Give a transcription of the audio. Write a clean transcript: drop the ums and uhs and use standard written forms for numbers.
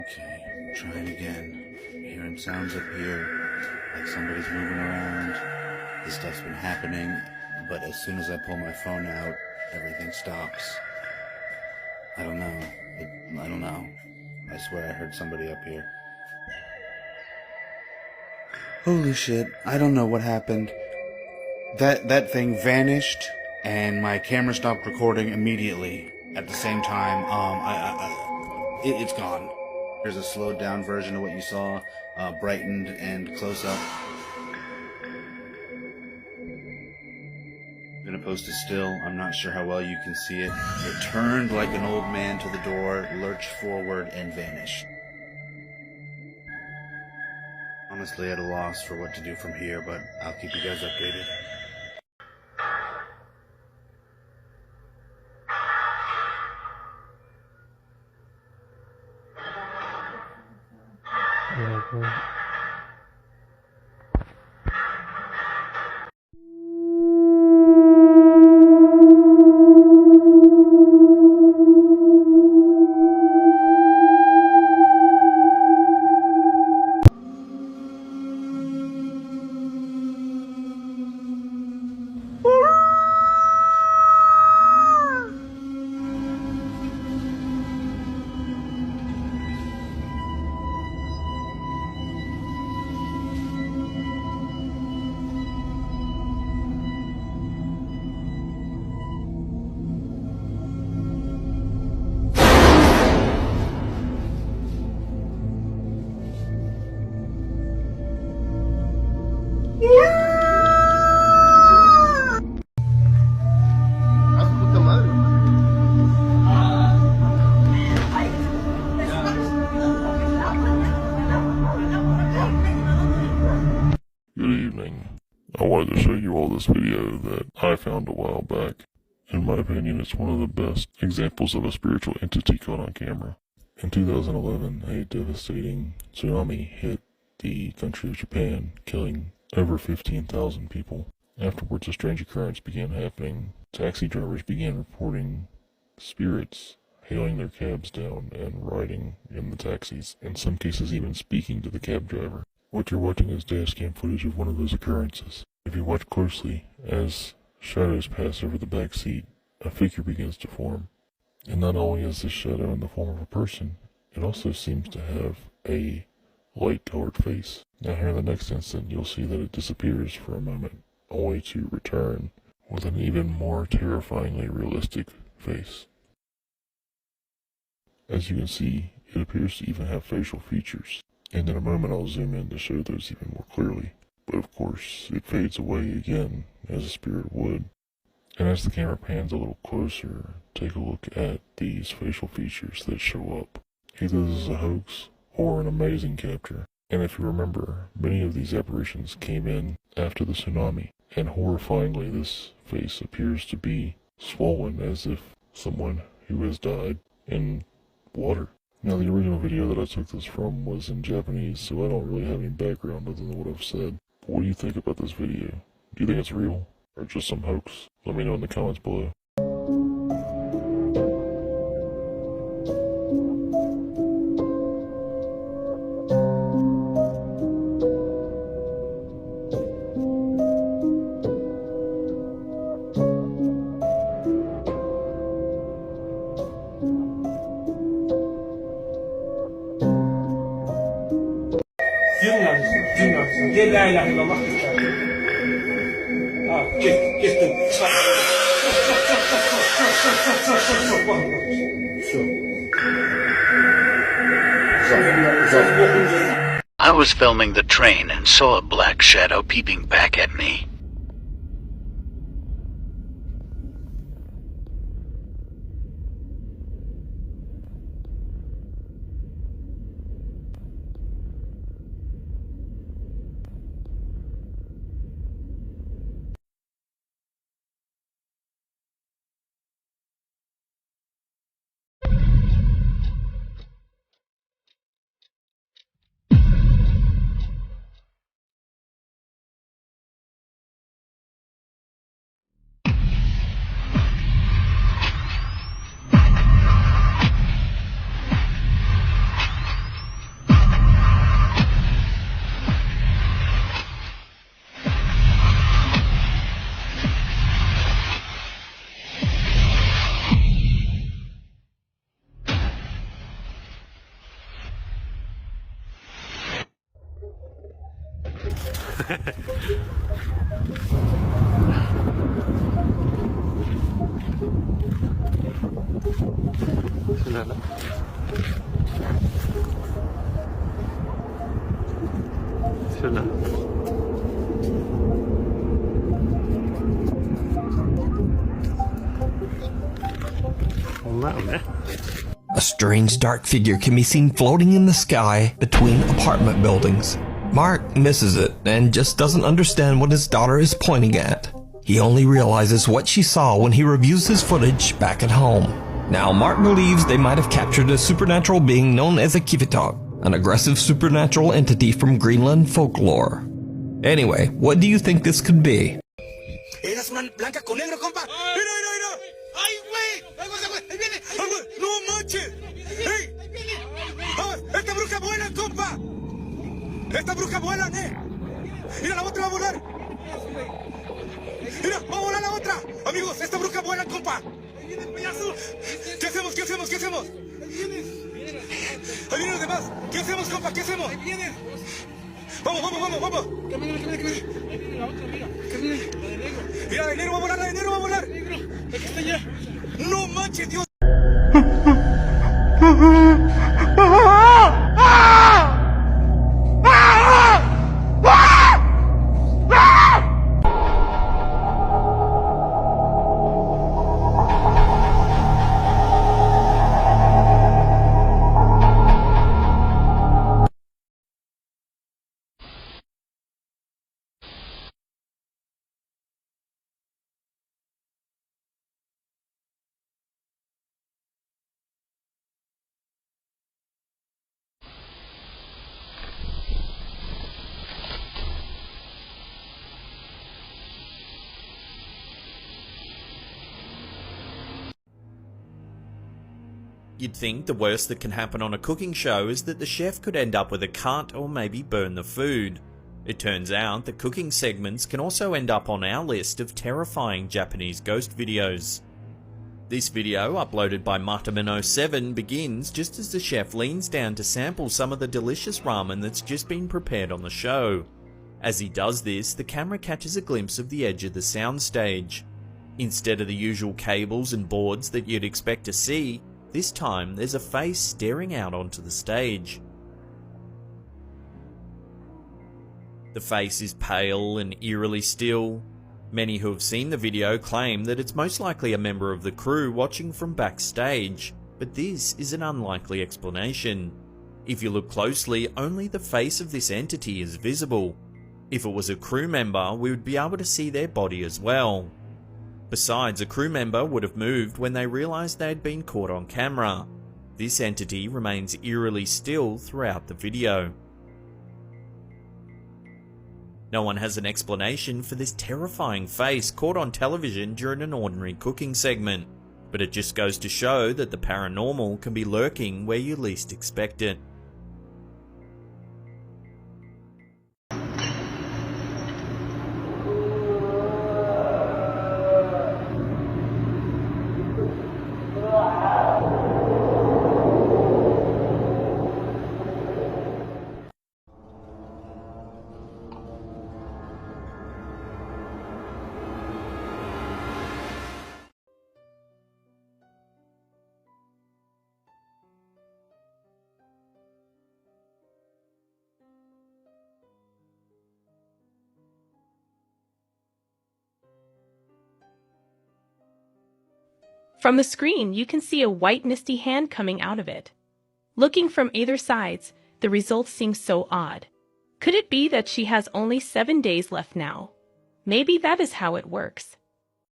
Okay, trying again. Hearing sounds up here, like somebody's moving around. This stuff's been happening, but as soon as I pull my phone out, everything stops. I don't know. I don't know. I swear I heard somebody up here. Holy shit, I don't know what happened. That thing vanished, and my camera stopped recording immediately. At the same time, it's gone. Here's a slowed down version of what you saw, brightened and close up. I'm gonna post a still. I'm not sure how well you can see it. It turned like an old man to the door, lurched forward, and vanished. Honestly, at a loss for what to do from here, but I'll keep you guys updated. Good evening. I wanted to show you all this video that I found a while back. In my opinion, it's one of the best examples of a spiritual entity caught on camera. In 2011, a devastating tsunami hit the country of Japan, killing over 15,000 people. Afterwards, a strange occurrence began happening. Taxi drivers began reporting spirits hailing their cabs down and riding in the taxis, in some cases even speaking to the cab driver. What you're watching is dashcam footage of one of those occurrences. If you watch closely, as shadows pass over the back seat, a figure begins to form. And not only is this shadow in the form of a person, it also seems to have a light-colored face. Now here in the next instant, you'll see that it disappears for a moment, only to return with an even more terrifyingly realistic face. As you can see, it appears to even have facial features. And in a moment I'll zoom in to show those even more clearly. But of course, it fades away again, as a spirit would. And as the camera pans a little closer, take a look at these facial features that show up. Either this is a hoax, or an amazing capture. And if you remember, many of these apparitions came in after the tsunami. And horrifyingly, this face appears to be swollen as if someone who has died in water. Now, the original video that I took this from was in Japanese, so I don't really have any background other than what I've said. But what do you think about this video? Do you think it's real, or just some hoax? Let me know in the comments below. Cümle de la ilahe illallah geçer. Ha, gittim. I was filming the train and saw a black shadow peeping back at me. A strange dark figure can be seen floating in the sky between apartment buildings. Mark misses it and just doesn't understand what his daughter is pointing at. He only realizes what she saw when he reviews his footage back at home. Now, Mark believes they might have captured a supernatural being known as a Kivitog, an aggressive supernatural entity from Greenland folklore. Anyway, what do you think this could be? Eras una blanca con negro, compa. Mira, mira, mira. ¡Ay, güey! ¡Ahí viene! ¡Ay, güey! ¡No manches! ¡Ey! ¡Ah! ¡Esta bruja vuela, compa! ¡Esta bruja vuela, ¡Mira, la otra va a volar! ¡Mira, va a volar la otra! Amigos, esta bruja vuela, compa. ¿Qué hacemos? ¿Qué hacemos? ¿Qué hacemos? Ahí vienen los demás. ¿Qué hacemos, compa? ¿Qué hacemos? Vamos, vamos, vamos, vamos. Camina. Ahí viene la otra, mira. Camina, la de negro. Mira, la de negro va a volar, la de negro va a volar. Negro, aquí está ya. No manches, Dios. You'd think the worst that can happen on a cooking show is that the chef could end up with a cut or maybe burn the food. It turns out that cooking segments can also end up on our list of terrifying Japanese ghost videos. This video, uploaded by Mataman07, begins just as the chef leans down to sample some of the delicious ramen that's just been prepared on the show. As he does this, the camera catches a glimpse of the edge of the soundstage. Instead of the usual cables and boards that you'd expect to see, this time there's a face staring out onto the stage. The face is pale and eerily still. Many who have seen the video claim that it's most likely a member of the crew watching from backstage, but this is an unlikely explanation. If you look closely, only the face of this entity is visible. If it was a crew member, we would be able to see their body as well. Besides, a crew member would have moved when they realised they had been caught on camera. This entity remains eerily still throughout the video. No one has an explanation for this terrifying face caught on television during an ordinary cooking segment, but it just goes to show that the paranormal can be lurking where you least expect it. From the screen, you can see a white misty hand coming out of it. Looking from either sides, the results seem so odd. Could it be that she has only 7 days left now? Maybe that is how it works.